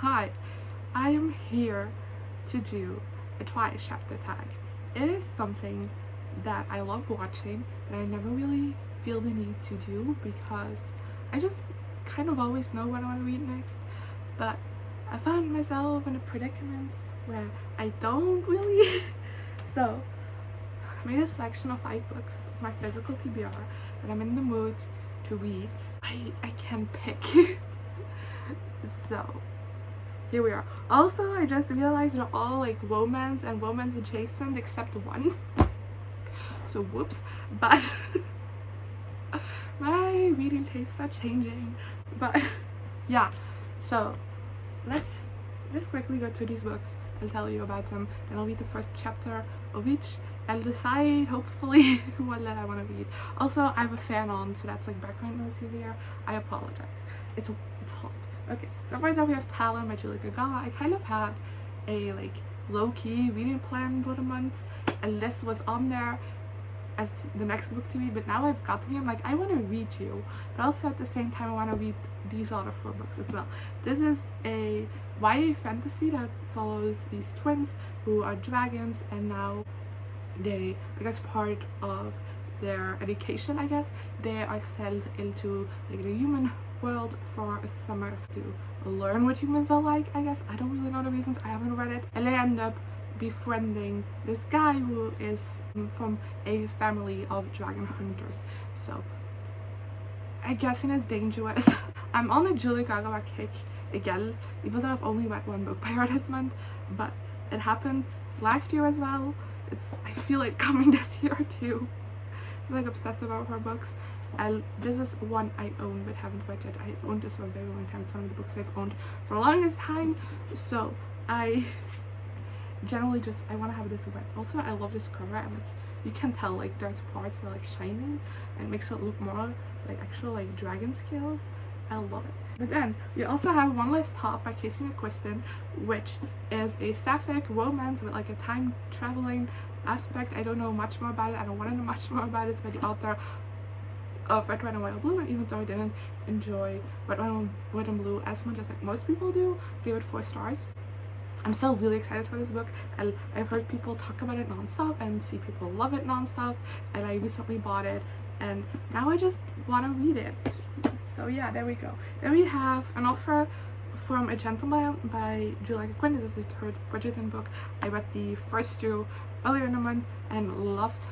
Hi, I am here to do a twice chapter tag. It is something that I love watching, but I never really feel the need to do because I just kind of always know what I want to read next. But I found myself in a predicament where I don't really. So I made a selection of 5 books of my physical TBR that I'm in the mood to read. I can pick. So here we are. Also, I just realized they're all like romance and romance adjacent except one. So whoops. But my reading tastes are changing. But yeah, so let's just quickly go through these books. I'll tell you about them, then I'll read the first chapter of each. I'll decide hopefully what that I want to read. Also, I have a fan on, so that's like background noise here. I apologize. It's hot. Okay, so first up we have Talon by Julie Gagawa. I kind of had a like low-key reading plan for the month. A list was on there as the next book to read, but now I've got to me, I'm like, I want to read you, but also at the same time I want to read these other 4 books as well. This is a YA fantasy that follows these twins who are dragons, and now they, I guess part of their education, I guess, they are sent into like the human world for a summer to learn what humans are like, I guess. I don't really know the reasons, I haven't read it. And they end up befriending this guy who is from a family of dragon hunters. So I guess it's dangerous. I'm on a Julie Gagawa kick again, even though I've only read 1 book by her this month, but it happened last year as well. I feel it coming this year too. I'm like obsessed about her books. And this is one I own but haven't read yet. I've owned this for a very long time. It's one of the books I've owned for the longest time. So I generally just, I want to have this read. Also, I love this cover, and like you can tell like there's parts that are like shining and it makes it look more like actual like dragon scales. I love it. But then we also have One Last Stop by Casey McQuiston, which is a sapphic romance with like a time traveling aspect. I don't know much more about it. I don't want to know much more about it. It's by the author of Red, White and Royal Blue, and even though I didn't enjoy Red, White and Blue as much as like most people do, gave it 4 stars. I'm still really excited for this book, and I've heard people talk about it non-stop and see people love it non-stop, and I recently bought it and now I just want to read it. So yeah, there we go. Then we have An Offer from a Gentleman by Julie Quinn. This is the 3rd Bridgerton book. I read the first 2 earlier in the month and loved,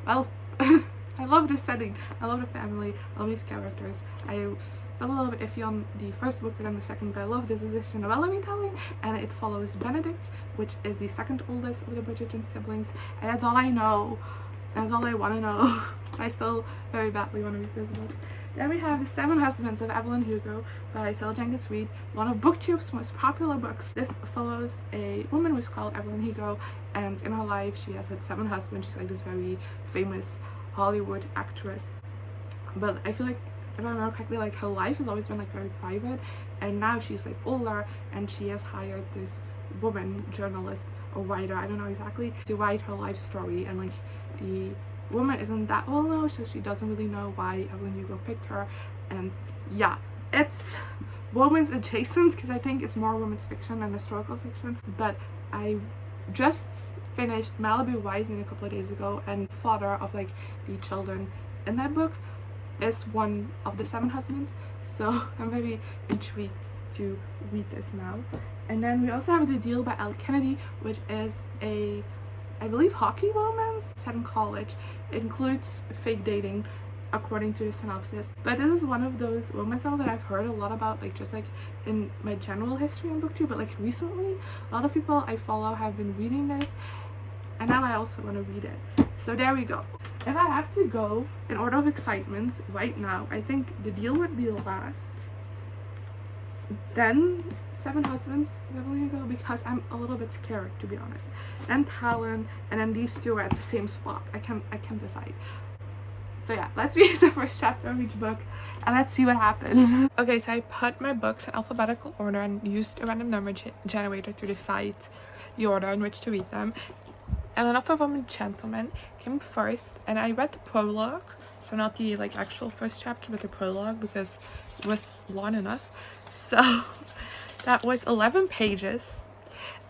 well, I love the setting, I love the family, I love these characters. I felt a little bit iffy on the first book, but then the second book I love. This is a Cinderella retelling, and it follows Benedict, which is the 2nd oldest of the Bridgerton siblings, and that's all I know. That's all I want to know. I still very badly want to read this book. Then we have The 7 Husbands of Evelyn Hugo by Talon, one of BookTube's most popular books. This follows a woman who's called Evelyn Hugo, and in her life she has had 7 husbands. She's like this very famous Hollywood actress, but I feel like, if I remember correctly, like her life has always been like very private, and now she's like older and she has hired this woman journalist or writer, I don't know exactly, to write her life story, and like the woman isn't that well known, so she doesn't really know why Evelyn Hugo picked her. And yeah, it's romance adjacent because I think it's more romance fiction than historical fiction, but I just finished Malibu Rising a couple of days ago, and father of like the children in that book is one of the 7 husbands, so I'm very intrigued to read this now. And then we also have The Deal by Elle Kennedy, which is a, I believe, hockey romance set in college. It includes fake dating according to the synopsis, but this is one of those romance novels that I've heard a lot about, like just like in my general history in BookTube, but like recently a lot of people I follow have been reading this, and now I also want to read it. So there we go. If I have to go in order of excitement right now, I think The Deal would be last, then 7 Husbands of Evelyn Hugo, because I'm a little bit scared, to be honest, then Talon, and then these 2 are at the same spot. I can't decide. So yeah, let's read the first chapter of each book and let's see what happens. Okay, so I put my books in alphabetical order and used a random number generator to decide the order in which to read them. And An Offer from a Gentleman came first, and I read the prologue, so not the like actual first chapter, but the prologue, because it was long enough. So that was 11 pages.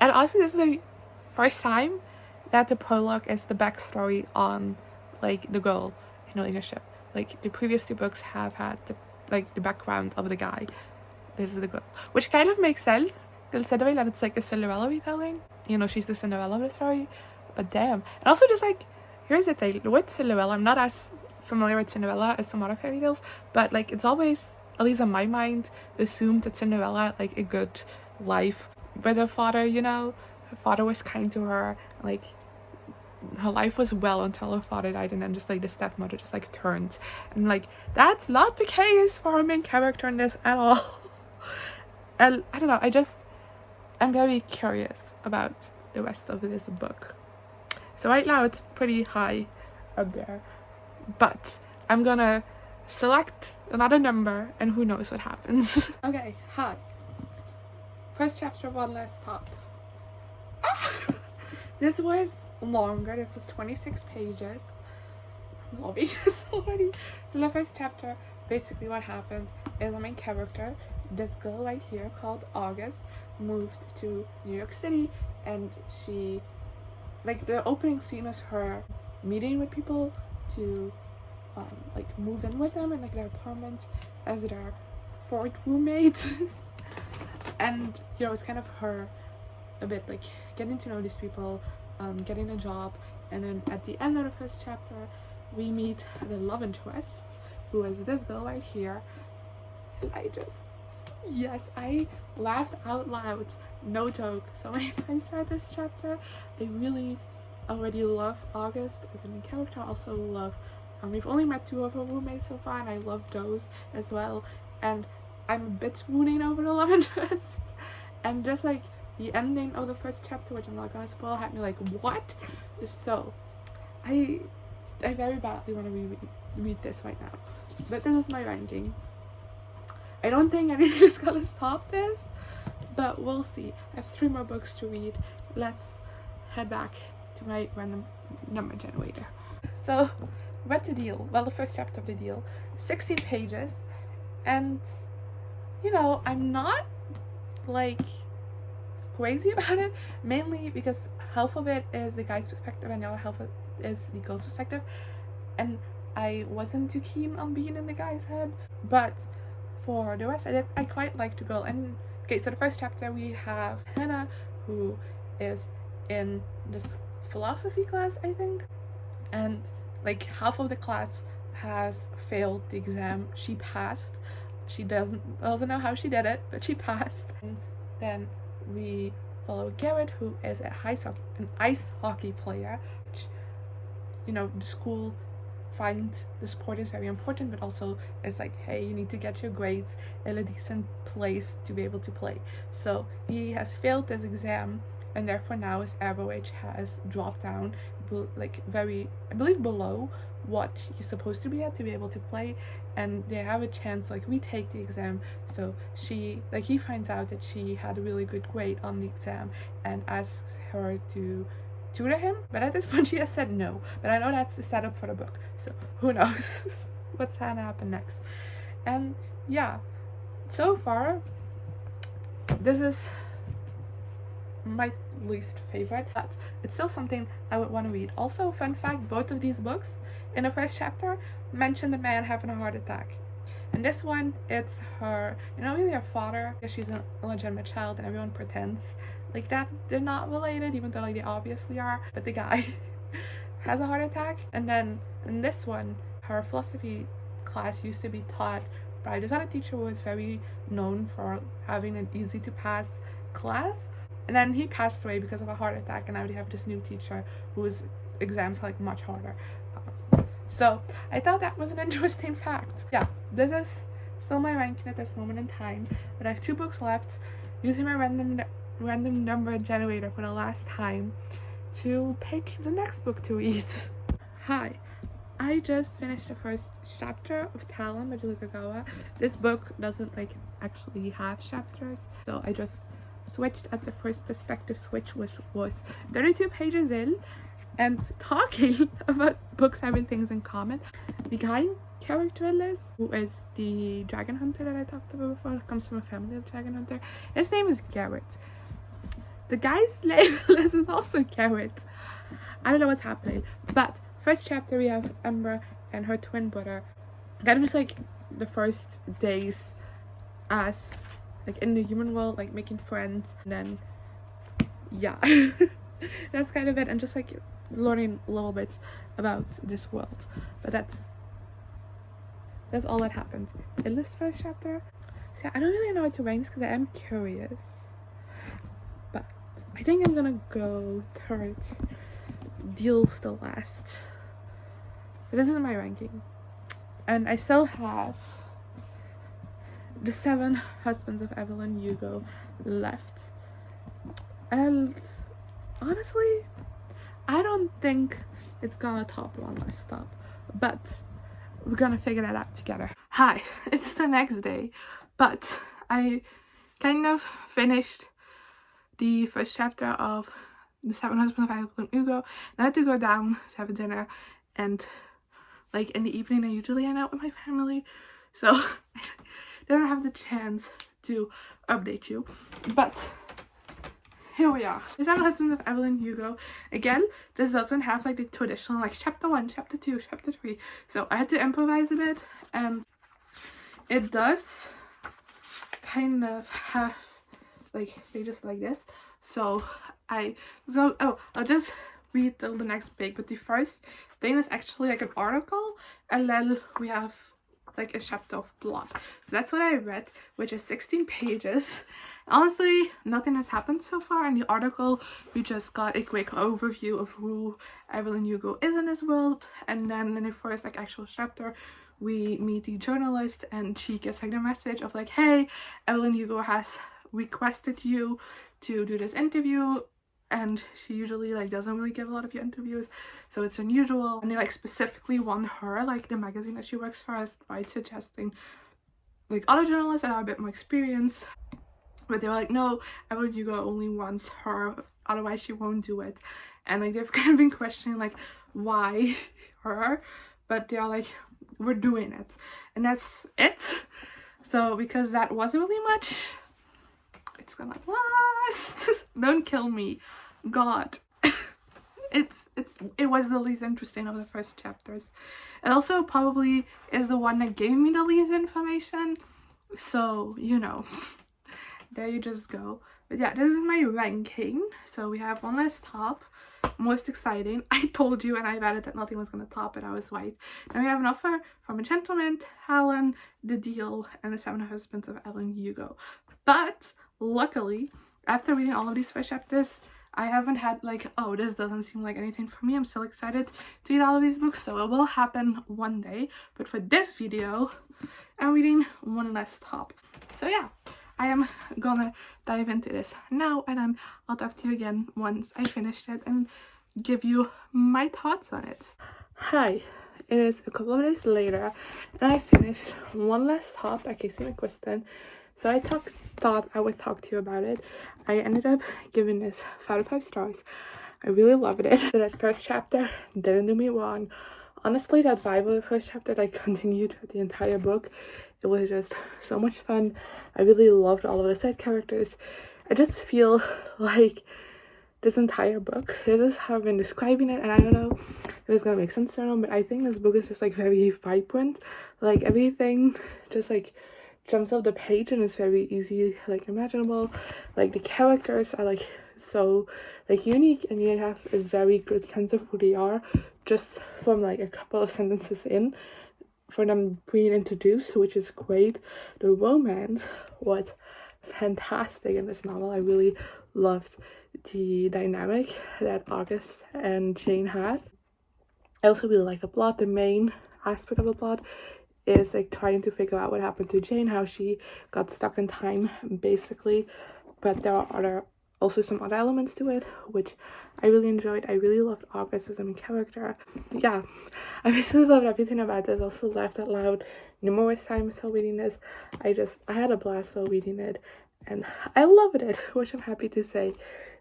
And also this is the first time that the prologue is the backstory on like the girl in a relationship. Like the previous two books have had the background of the guy. This is the girl, which kind of makes sense considering that it's like a Cinderella retelling. You know, she's the Cinderella of the story. But damn. And also just like, here's the thing with Cinderella, I'm not as familiar with Cinderella as some other fairy tales, but like it's always, at least in my mind, assumed that Cinderella had like a good life with her father, you know. Her father was kind to her, like her life was well until her father died, and then just like the stepmother just like turned. And like that's not the case for our main character in this at all. And I don't know, I'm very curious about the rest of this book. So right now it's pretty high up there, but I'm gonna select another number and who knows what happens. Okay, hi. First chapter, One Last Stop. This was longer. This was 26 pages. I'm loving this already. So the first chapter, basically what happened is the main character, this girl right here called August, moved to New York City, and she, like, the opening scene is her meeting with people to like move in with them in like their apartment as their fourth roommate. And you know, it's kind of her a bit like getting to know these people, getting a job, and then at the end of the first chapter we meet the love interest, who is this girl right here. And I laughed out loud, no joke, so many times throughout this chapter. I really already love August as a main character. I also love, we've only met two of her roommates so far, and I love those as well. And I'm a bit swooning over the love interest. And just like the ending of the first chapter, which I'm not gonna spoil, had me like, what? So I very badly want to read this right now, but this is my ranking. I don't think anything is gonna stop this, but we'll see. I have 3 more books to read. Let's head back to my random number generator. So, read the deal. Well, the first chapter of the deal, 16 pages, and you know, I'm not like crazy about it, mainly because half of it is the guy's perspective and the other half is the girl's perspective, and I wasn't too keen on being in the guy's head. But for the rest, I quite like the girl. And okay, so the first chapter we have Hannah, who is in this philosophy class, I think, and like half of the class has failed the exam. She passed. She doesn't know how she did it, but she passed. And then we follow Garrett, who is an ice hockey player, which, you know, the school finds the sport is very important, but also it's like, hey, you need to get your grades in a decent place to be able to play. So he has failed this exam, and therefore now his average has dropped down, like very, I believe, below what he's supposed to be at to be able to play. And they have a chance like retake the exam. So he finds out that she had a really good grade on the exam and asks her to tutor him, but at this point she has said no. But I know that's the setup for the book, so who knows what's gonna happen next. And yeah, so far this is my least favorite, but it's still something I would want to read. Also, fun fact, both of these books in the first chapter mention the man having a heart attack. And this one, it's her, you know, really her father, because she's an illegitimate child and everyone pretends like that they're not related, even though like they obviously are. But the guy has a heart attack. And then in this one, her philosophy class used to be taught by this other teacher who was very known for having an easy to pass class. And then he passed away because of a heart attack, and now they have this new teacher whose exams are like much harder. So I thought that was an interesting fact. Yeah, this is still my ranking at this moment in time, but I have 2 books left. Using my random number generator for the last time to pick the next book to read. Hi, I just finished the first chapter of Talon by Julie Kagawa. This book doesn't like actually have chapters, so I just switched at the first perspective switch, which was 32 pages in, and talking about books having things in common. The guy character in this, who is the dragon hunter that I talked about before, comes from a family of dragon hunter. His name is Garrett. The guy's name is also Garrett. I don't know what's happening, but first chapter we have Ember and her twin brother. That was like the first days as like in the human world, like making friends, and then yeah, that's kind of it, and just like learning a little bit about this world. But that's all that happened in this first chapter. So I don't really know what to rank this because I am curious, but I think I'm gonna go third. Deals the last. So this is my ranking, and I still have the 7 Husbands of Evelyn Hugo left, and honestly I don't think it's gonna top One Last Stop, but we're gonna figure that out together. Hi, it's the next day, but I kind of finished the first chapter of the 7 Husbands of Evelyn Hugo, and I had to go down to have a dinner, and like in the evening I usually hang out with my family, so I didn't have the chance to update you, but here we are. The 7 Husbands of Evelyn Hugo. Again, this doesn't have like the traditional like chapter 1, chapter 2, chapter 3. So I had to improvise a bit, and it does kind of have like pages like this. So I'll just read till the next page. But the first thing is actually like an article, and then we have like a chapter of plot. So that's what I read, which is 16 pages. Honestly, nothing has happened so far. In the article, we just got a quick overview of who Evelyn Hugo is in this world, and then in the first like actual chapter, we meet the journalist, and she gets like the message of like, hey, Evelyn Hugo has requested you to do this interview, and she usually like doesn't really give a lot of your interviews, so it's unusual, and they like specifically want her, like the magazine that she works for, as by suggesting like other journalists that have a bit more experience. But they were like, no, Evelyn Hugo only wants her, otherwise she won't do it. And like they've kind of been questioning like why her, but they're like, we're doing it, and that's it. So because that wasn't really much, it's gonna last. Don't kill me, God. It was the least interesting of the first chapters. It also probably is the one that gave me the least information, so you know. There you just go. But yeah, this is my ranking. So we have One Last Stop, most exciting. I told you and I bet it that nothing was gonna top it. I was right. Then we have An Offer from a Gentleman, Talon, The Deal, and The 7 Husbands of Evelyn Hugo. But luckily, after reading all of these first chapters, I haven't had like, oh, this doesn't seem like anything for me. I'm still excited to read all of these books, so it will happen one day. But for this video, I'm reading One Last Stop. So yeah, I am gonna dive into this now, and then I'll talk to you again once I finished it and give you my thoughts on it. Hi, it is a couple of days later, and I finished One Last Stop by Casey McQuiston. So I thought I would talk to you about it. I ended up giving this 5 out of 5 stars. I really loved it. So that first chapter didn't do me wrong. Honestly, that vibe of the first chapter like continued throughout the entire book. It was just so much fun. I really loved all of the side characters. I just feel like this entire book, this is how I've been describing it, and I don't know if it's gonna make sense or not, but I think this book is just like very vibrant. Like everything just like jumps off the page and it's very easy like imaginable. Like the characters are like so like unique, and you have a very good sense of who they are just from like a couple of sentences in, for them being introduced, which is great. The romance was fantastic in this novel. I really loved the dynamic that August and Jane had. I also really like the plot. The main aspect of the plot is like trying to figure out what happened to Jane, how she got stuck in time basically, but there are also some other elements to it which I really enjoyed. I really loved August as a main character. Yeah, I basically loved everything about this. Also laughed out loud numerous times while reading this. I had a blast while reading it, and I loved it, which I'm happy to say.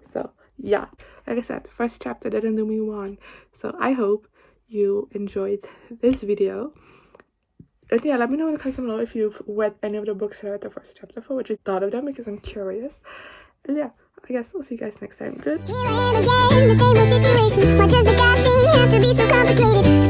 So yeah, like I said, first chapter didn't do me one. So I hope you enjoyed this video. And yeah, let me know in the comments below if you've read any of the books that I read the first chapter for, what you thought of them, because I'm curious. And yeah, I guess I'll see you guys next time. Good. Here I am again, the same old situation. Why does the God thing have to be so complicated?